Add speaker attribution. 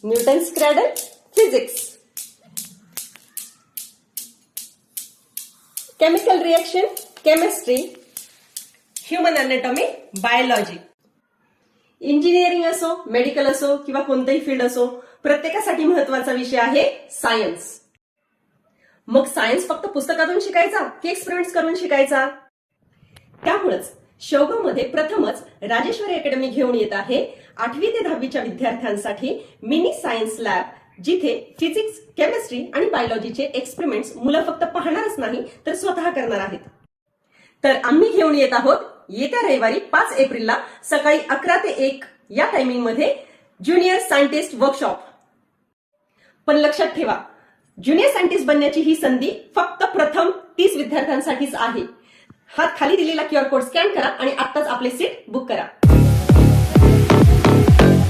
Speaker 1: Newton's cradle physics, chemical reaction chemistry, human anatomy biology. Engineering असो, medical असो किंवा कोणतेही फील्ड असो, प्रत्येकासाठी महत्वाचा विषय आहे सायन्स. मग सायन्स फक्त पुस्तकातून शिकायचा की एक्सपेरिमेंट्स करून शिकायचा? त्यामुळेच शेवगावमध्ये प्रथमच राजेश्वरी अकॅडमी घेऊन येत आहे 8वी ते 10वीच्या विद्यार्थ्यांसाठी मिनी सायन्स लॅब, जिथे फिजिक्स, केमिस्ट्री आणि बायोलॉजीचे एक्सपेरिमेंट्स मुलं फक्त पाहणारच नाही तर स्वतः करणार आहेत. तर आम्ही घेऊन येत आहोत येत्या रविवारी 5 एप्रिलला सकाळी 11 ते 1 या टायमिंग मध्ये ज्युनियर सायंटिस्ट वर्कशॉप. पण लक्षात ठेवा, ज्युनियर सायंटिस्ट बनण्याची ही संधी फक्त प्रथम 30 विद्यार्थ्यांसाठीच आहे. हात खाली दिलेला QR कोड स्कॅन करा आणि आत्ताच आपले सीट बुक करा.